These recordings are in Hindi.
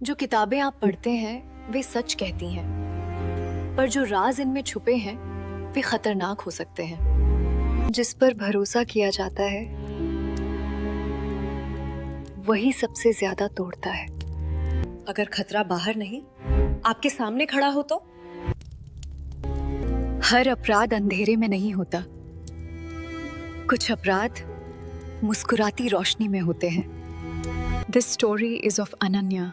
जो किताबें आप पढ़ते हैं वे सच कहती हैं, पर जो राज इनमें छुपे हैं वे खतरनाक हो सकते हैं। जिस पर भरोसा किया जाता है वही सबसे ज्यादा तोड़ता है। अगर खतरा बाहर नहीं, आपके सामने खड़ा हो तो? हर अपराध अंधेरे में नहीं होता, कुछ अपराध मुस्कुराती रोशनी में होते हैं। This story is of Ananya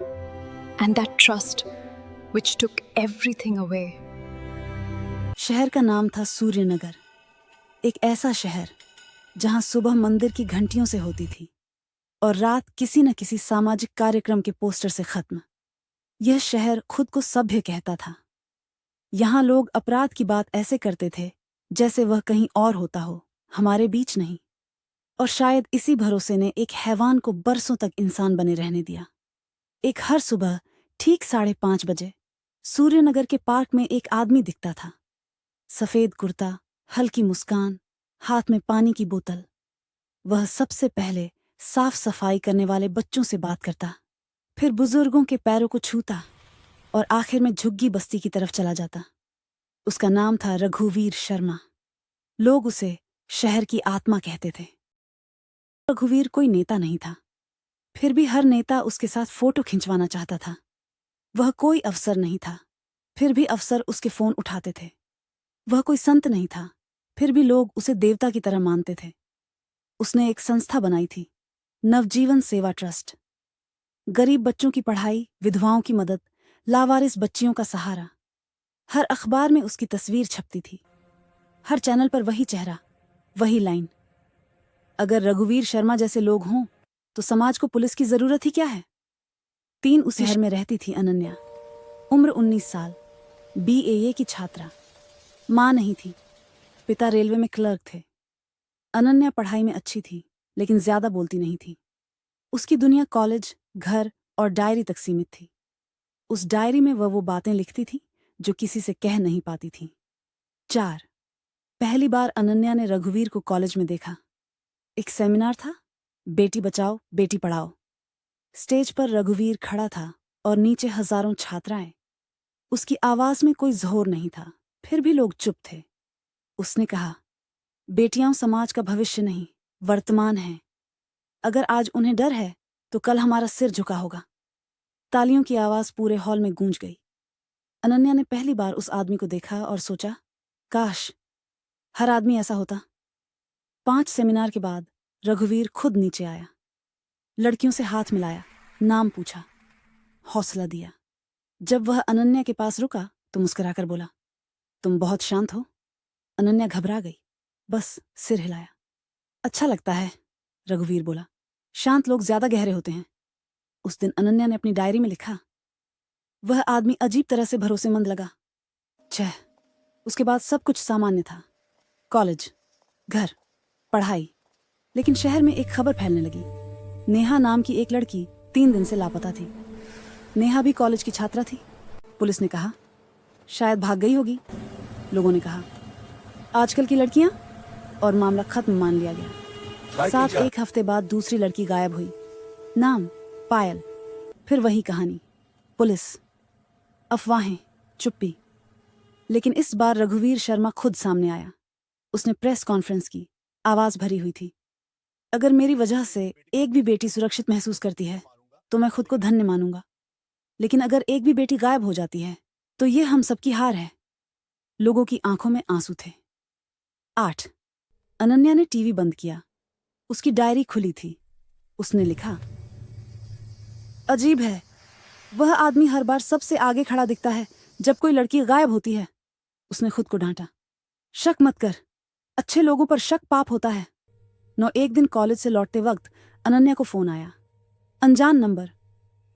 and that trust which took everything away. शहर का नाम था सूर्यनगर। एक ऐसा शहर जहां सुबह मंदिर की घंटियों से होती थी और रात किसी न किसी सामाजिक कार्यक्रम के पोस्टर से खत्म। यह शहर खुद को सभ्य कहता था। यहाँ लोग अपराध की बात ऐसे करते थे जैसे वह कहीं और होता हो, हमारे बीच नहीं। और शायद इसी भरोसे ने एक हैवान को बरसों तक इंसान बने रहने दिया। एक हर सुबह ठीक 5:30 बजे सूर्यनगर के पार्क में एक आदमी दिखता था। सफेद कुर्ता, हल्की मुस्कान, हाथ में पानी की बोतल। वह सबसे पहले साफ सफाई करने वाले बच्चों से बात करता, फिर बुजुर्गों के पैरों को छूता और आखिर में झुग्गी बस्ती की तरफ चला जाता। उसका नाम था रघुवीर शर्मा। लोग उसे शहर की आत्मा कहते थे। रघुवीर कोई नेता नहीं था, फिर भी हर नेता उसके साथ फोटो खिंचवाना चाहता था। वह कोई अफसर नहीं था, फिर भी अफसर उसके फोन उठाते थे। वह कोई संत नहीं था, फिर भी लोग उसे देवता की तरह मानते थे। उसने एक संस्था बनाई थी, नवजीवन सेवा ट्रस्ट। गरीब बच्चों की पढ़ाई, विधवाओं की मदद, लावारिस बच्चियों का सहारा। हर अखबार में उसकी तस्वीर छपती थी, हर चैनल पर वही चेहरा, वही लाइन। अगर रघुवीर शर्मा जैसे लोग हों तो समाज को पुलिस की जरूरत ही क्या है। 3 उसी शहर में रहती थी अनन्या। उम्र 19 साल, BAA की छात्रा। माँ नहीं थी, पिता रेलवे में क्लर्क थे। अनन्या पढ़ाई में अच्छी थी, लेकिन ज्यादा बोलती नहीं थी। उसकी दुनिया कॉलेज, घर और डायरी तक सीमित थी। उस डायरी में वह वो बातें लिखती थी जो किसी से कह नहीं पाती थी। 4 पहली बार अनन्या ने रघुवीर को कॉलेज में देखा। एक सेमिनार था, बेटी बचाओ बेटी पढ़ाओ। स्टेज पर रघुवीर खड़ा था और नीचे हजारों छात्राएं। उसकी आवाज में कोई जोर नहीं था, फिर भी लोग चुप थे। उसने कहा, बेटियां समाज का भविष्य नहीं, वर्तमान है। अगर आज उन्हें डर है तो कल हमारा सिर झुका होगा। तालियों की आवाज पूरे हॉल में गूंज गई। अनन्या ने पहली बार उस आदमी को देखा और सोचा, काश हर आदमी ऐसा होता। 5 सेमिनार के बाद रघुवीर खुद नीचे आया। लड़कियों से हाथ मिलाया, नाम पूछा, हौसला दिया। जब वह अनन्या के पास रुका तो मुस्कुराकर बोला, तुम बहुत शांत हो। अनन्या घबरा गई, बस सिर हिलाया। अच्छा लगता है, रघुवीर बोला। शांत लोग ज्यादा गहरे होते हैं। उस दिन अनन्या ने अपनी डायरी में लिखा, वह आदमी अजीब तरह से भरोसेमंद लगा। उसके बाद सब कुछ सामान्य था, कॉलेज, घर, पढ़ाई। लेकिन शहर में एक खबर फैलने लगी। नेहा नाम की एक लड़की 3 दिन से लापता थी। नेहा भी कॉलेज की छात्रा थी। पुलिस ने कहा, शायद भाग गई होगी। लोगों ने कहा, आजकल की लड़कियां, और मामला खत्म मान लिया गया। साथ 1 हफ्ते बाद दूसरी लड़की गायब हुई। नाम पायल। फिर वही कहानी, पुलिस, अफवाहें, चुप्पी। लेकिन इस बार रघुवीर शर्मा खुद सामने आया। उसने प्रेस कॉन्फ्रेंस की, आवाज भरी हुई थी। अगर मेरी वजह से एक भी बेटी सुरक्षित महसूस करती है तो मैं खुद को धन्य मानूंगा, लेकिन अगर एक भी बेटी गायब हो जाती है तो ये हम सबकी हार है। लोगों की आंखों में आंसू थे। 8 अनन्या ने टीवी बंद किया। उसकी डायरी खुली थी। उसने लिखा, अजीब है, वह आदमी हर बार सबसे आगे खड़ा दिखता है जब कोई लड़की गायब होती है। उसने खुद को डांटा, शक मत कर, अच्छे लोगों पर शक पाप होता है। एक दिन कॉलेज से लौटते वक्त अनन्या को फोन आया, अनजान नंबर।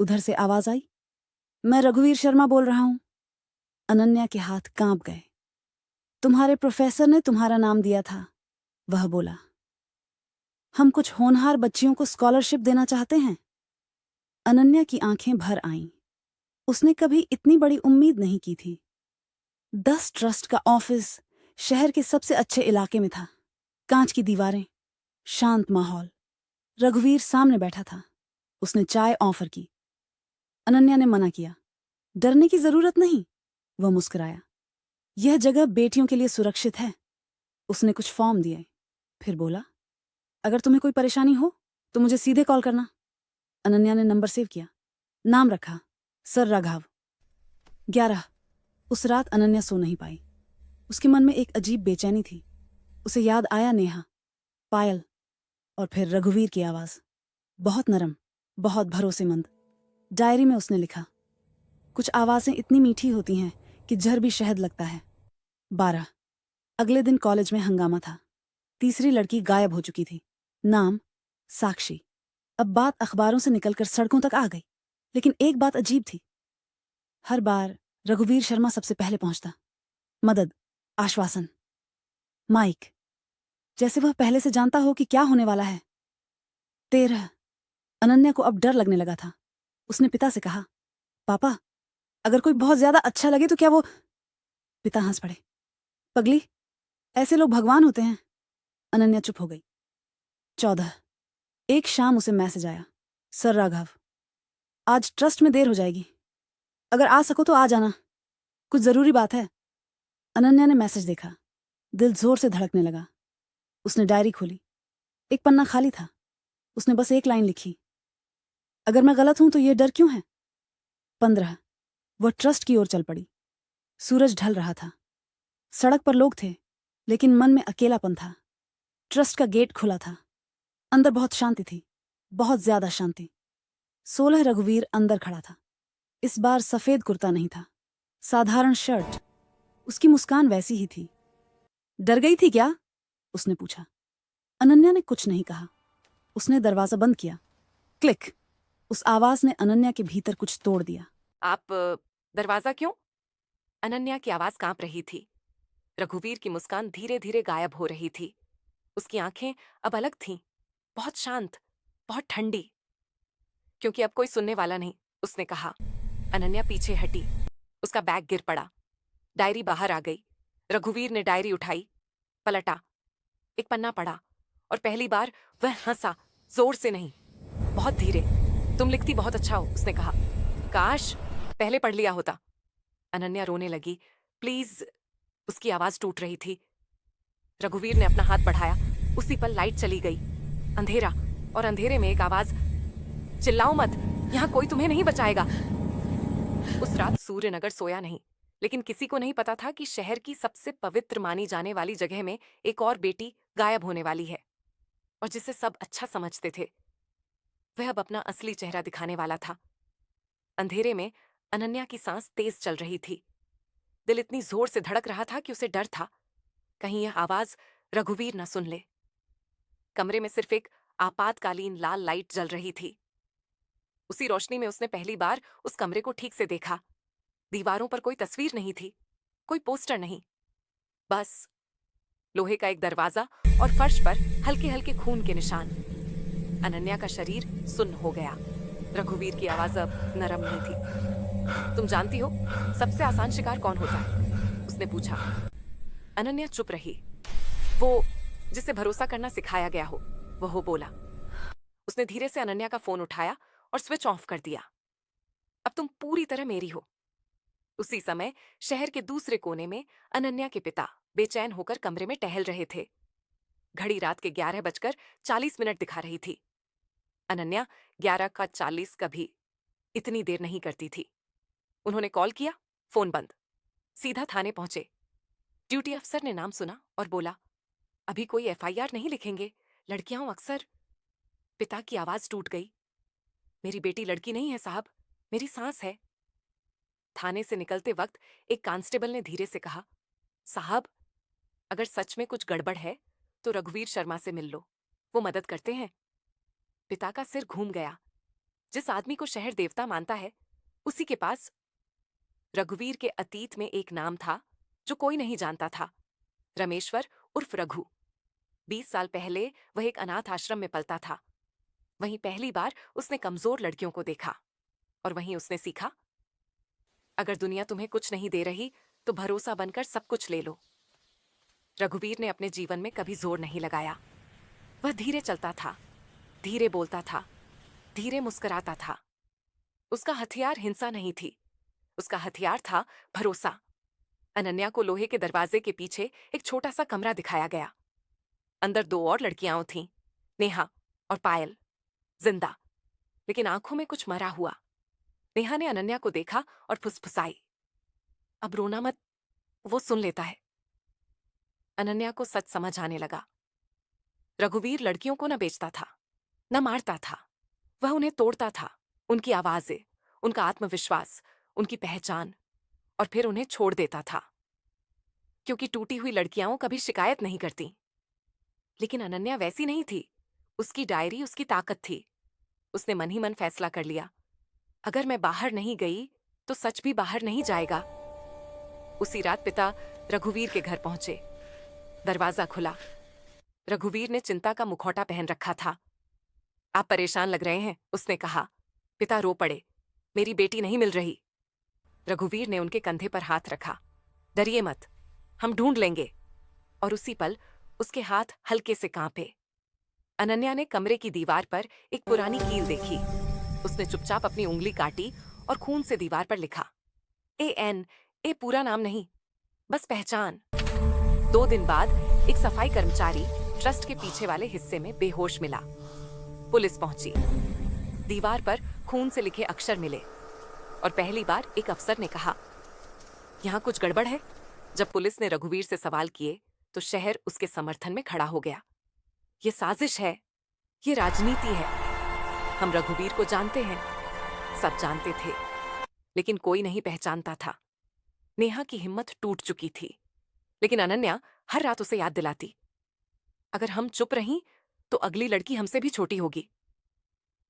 उधर से आवाज आई, मैं रघुवीर शर्मा बोल रहा हूं। अनन्या के हाथ कांप गए। तुम्हारे प्रोफेसर ने तुम्हारा नाम दिया था, वह बोला। हम कुछ होनहार बच्चियों को स्कॉलरशिप देना चाहते हैं। अनन्या की आंखें भर आईं। उसने कभी इतनी बड़ी उम्मीद नहीं की थी। 10 ट्रस्ट का ऑफिस शहर के सबसे अच्छे इलाके में था। कांच की दीवारें, शांत माहौल। रघुवीर सामने बैठा था। उसने चाय ऑफर की। अनन्या ने मना किया। डरने की जरूरत नहीं, वह मुस्कुराया। यह जगह बेटियों के लिए सुरक्षित है। उसने कुछ फॉर्म दिए, फिर बोला, अगर तुम्हें कोई परेशानी हो तो मुझे सीधे कॉल करना। अनन्या ने नंबर सेव किया, नाम रखा, सर राघव। 11। उस रात अनन्या सो नहीं पाई। उसके मन में एक अजीब बेचैनी थी। उसे याद आया नेहा, पायल और फिर रघुवीर की आवाज, बहुत नरम, बहुत भरोसेमंद। डायरी में उसने लिखा, कुछ आवाजें इतनी मीठी होती हैं कि जहर भी शहद लगता है। 12। अगले दिन कॉलेज में हंगामा था। तीसरी लड़की गायब हो चुकी थी। नाम साक्षी। अब बात अखबारों से निकलकर सड़कों तक आ गई। लेकिन एक बात अजीब थी, हर बार रघुवीर शर्मा सबसे पहले पहुंचता। मदद, आश्वासन, माइक, जैसे वह पहले से जानता हो कि क्या होने वाला है। 13। अनन्या को अब डर लगने लगा था। उसने पिता से कहा, पापा, अगर कोई बहुत ज्यादा अच्छा लगे तो क्या वो। पिता हंस पड़े, पगली, ऐसे लोग भगवान होते हैं। अनन्या चुप हो गई। 14। एक शाम उसे मैसेज आया, सर राघव, आज ट्रस्ट में देर हो जाएगी, अगर आ सको तो आ जाना, कुछ जरूरी बात है। अनन्या ने मैसेज देखा, दिल जोर से धड़कने लगा। उसने डायरी खोली, एक पन्ना खाली था। उसने बस एक लाइन लिखी, अगर मैं गलत हूं तो यह डर क्यों है। 15। वह ट्रस्ट की ओर चल पड़ी। सूरज ढल रहा था। सड़क पर लोग थे, लेकिन मन में अकेलापन था। ट्रस्ट का गेट खुला था। अंदर बहुत शांति थी, बहुत ज्यादा शांति। 16 रघुवीर अंदर खड़ा था। इस बार सफेद कुर्ता नहीं था, साधारण शर्ट। उसकी मुस्कान वैसी ही थी। डर गई थी क्या, उसने पूछा। अनन्या ने कुछ नहीं कहा। उसने दरवाजा बंद किया। क्लिक। उस आवाज ने अनन्या के भीतर कुछ तोड़ दिया। आप दरवाजा क्यों? अनन्या की आवाज कांप रही थी। रघुवीर की मुस्कान धीरे धीरे गायब हो रही थी। उसकी आंखें अब अलग थीं, बहुत शांत, बहुत ठंडी। क्योंकि अब कोई सुनने वाला नहीं, उसने कहा। अनन्या पीछे हटी। उसका बैग गिर पड़ा। डायरी बाहर आ गई। रघुवीर ने डायरी उठाई, पलटा, एक पन्ना पढ़ा और पहली बार वह हंसा, जोर से नहीं, बहुत धीरे। तुम लिखती बहुत अच्छा हो, उसने कहा। काश पहले पढ़ लिया होता। अनन्या रोने लगी। प्लीज, उसकी आवाज टूट रही थी। रघुवीर ने अपना हाथ बढ़ाया। उसी पल लाइट चली गई। अंधेरा, और अंधेरे में एक आवाज, चिल्लाओ मत, यहां कोई तुम्हें नहीं बचाएगा। उस रात सूर्यनगर सोया नहीं, लेकिन किसी को नहीं पता था कि शहर की सबसे पवित्र मानी जाने वाली जगह में एक और बेटी गायब होने वाली है, और जिसे सब अच्छा समझते थे, वह अब अपना असली चेहरा दिखाने वाला था। अंधेरे में अनन्या की सांस तेज चल रही थी। दिल इतनी जोर से धड़क रहा था कि उसे डर था, कहीं यह आवाज रघुवीर न सुन ले। कमरे में सिर्फ एक आपातकालीन लाल लाइट जल रही थी। उसी रोशनी में उसने पहली बार उस कमरे को ठीक से देखा। दीवारों पर कोई तस्वीर नहीं थी, कोई पोस्टर नहीं, बस लोहे का एक दरवाजा और फर्श पर हल्के हल्के खून के निशान। अनन्या का शरीर सुन्न हो गया। रघुवीर की आवाज अब नरम नहीं थी। तुम जानती हो सबसे आसान शिकार कौन होता है, उसने पूछा। अनन्या चुप रही। वो जिसे भरोसा करना सिखाया गया हो, वह बोला। उसने धीरे से अनन्या का फोन उठाया और स्विच ऑफ कर दिया। अब तुम पूरी तरह मेरी हो। उसी समय शहर के दूसरे कोने में अनन्या के पिता बेचैन होकर कमरे में टहल रहे थे। घड़ी रात के 11:40 दिखा रही थी। अनन्या 11:40 कभी इतनी देर नहीं करती थी। उन्होंने कॉल किया, फोन बंद। सीधा थाने पहुंचे। ड्यूटी अफसर ने नाम सुना और बोला, अभी कोई एफआईआर नहीं लिखेंगे, लड़कियां हूं अक्सर। पिता की आवाज टूट गई। मेरी बेटी लड़की नहीं है साहब, मेरी सांस है। थाने से निकलते वक्त एक कांस्टेबल ने धीरे से कहा, साहब, अगर सच में कुछ गड़बड़ है तो रघुवीर शर्मा से मिल लो, वो मदद करते हैं। पिता का सिर घूम गया। जिस आदमी को शहर देवता मानता है, उसी के पास। रघुवीर के अतीत में एक नाम था जो कोई नहीं जानता था, रमेश्वर उर्फ रघु। 20 साल पहले वह एक अनाथ आश्रम में पलता था। वहीं पहली बार उसने कमजोर लड़कियों को देखा, और वहीं उसने सीखा, अगर दुनिया तुम्हें कुछ नहीं दे रही तो भरोसा बनकर सब कुछ ले लो। रघुवीर ने अपने जीवन में कभी जोर नहीं लगाया। वह धीरे चलता था, धीरे बोलता था, धीरे मुस्कुराता था। उसका हथियार हिंसा नहीं थी, उसका हथियार था भरोसा। अनन्या को लोहे के दरवाजे के पीछे एक छोटा सा कमरा दिखाया गया। अंदर दो और लड़कियां थीं, नेहा और पायल, जिंदा, लेकिन आंखों में कुछ मरा हुआ। नेहा ने अनन्या को देखा और फुसफुसाई, अब रोना मत, वो सुन लेता है। अनन्या को सच समझ आने लगा। रघुवीर लड़कियों को न बेचता था, न मारता था, वह उन्हें तोड़ता था, उनकी आवाजें, उनका आत्मविश्वास, उनकी पहचान, और फिर उन्हें छोड़ देता था, क्योंकि टूटी हुई लड़कियां कभी शिकायत नहीं करती। लेकिन अनन्या वैसी नहीं थी। उसकी डायरी उसकी ताकत थी। उसने मन ही मन फैसला कर लिया, अगर मैं बाहर नहीं गई तो सच भी बाहर नहीं जाएगा। उसी रात पिता रघुवीर के घर पहुंचे। दरवाजा खुला। रघुवीर ने चिंता का मुखौटा पहन रखा था। आप परेशान लग रहे हैं, उसने कहा। पिता रो पड़े, मेरी बेटी नहीं मिल रही। रघुवीर ने उनके कंधे पर हाथ रखा। डरिए मत, हम ढूंढ लेंगे। और उसी पल उसके हाथ हल्के से कांपे। अनन्या ने कमरे की दीवार पर एक पुरानी कील देखी। उसने चुपचाप अपनी उंगली काटी और खून से दीवार पर लिखा, AN, ए पूरा नाम नहीं, बस पहचान। 2 दिन बाद एक सफाई कर्मचारी ट्रस्ट के पीछे वाले हिस्से में बेहोश मिला। पुलिस पहुंची। दीवार पर खून से लिखे अक्षर मिले और पहली बार एक अफसर ने कहा, यहां कुछ गड़बड़ है। जब पुलिस ने रघुवीर से सवाल किए तो शहर उसके समर्थन में खड़ा हो गया। ये साजिश है, ये राजनीति है। हम रघुवीर को जानते हैं, सब जानते थे, लेकिन कोई नहीं पहचानता था। नेहा की हिम्मत टूट चुकी थी, लेकिन अनन्या हर रात उसे याद दिलाती, अगर हम चुप रहीं तो अगली लड़की हमसे भी छोटी होगी।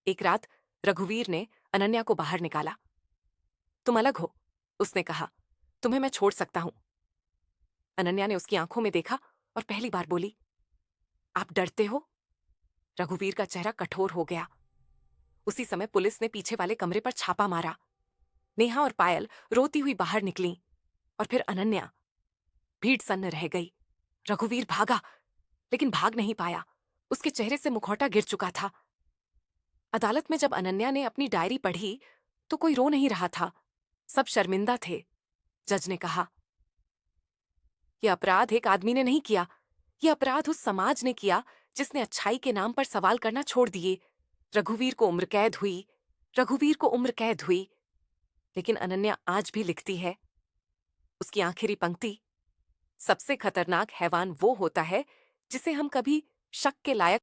एक रात रघुवीर ने अनन्या को बाहर निकाला। तुम अलग हो, उसने कहा, तुम्हें मैं छोड़ सकता हूं। अनन्या ने उसकी आंखों में देखा और पहली बार बोली, आप डरते हो? रघुवीर का चेहरा कठोर हो गया। उसी समय पुलिस ने पीछे वाले कमरे पर छापा मारा। नेहा और पायल रोती हुई बाहर निकली और फिर अनन्या। भीड़ सन्न रह गई। रघुवीर भागा, लेकिन भाग नहीं पाया। उसके चेहरे से मुखौटा गिर चुका था। अदालत में जब अनन्या ने अपनी डायरी पढ़ी तो कोई रो नहीं रहा था, सब शर्मिंदा थे। जज ने कहा, यह अपराध एक आदमी ने नहीं किया, यह अपराध उस समाज ने किया जिसने अच्छाई के नाम पर सवाल करना छोड़ दिए। रघुवीर को उम्र कैद हुई, रघुवीर को उम्र कैद हुई। लेकिन अनन्या आज भी लिखती है, उसकी आखिरी पंक्ति, सबसे खतरनाक हैवान वो होता है जिसे हम कभी शक के लायक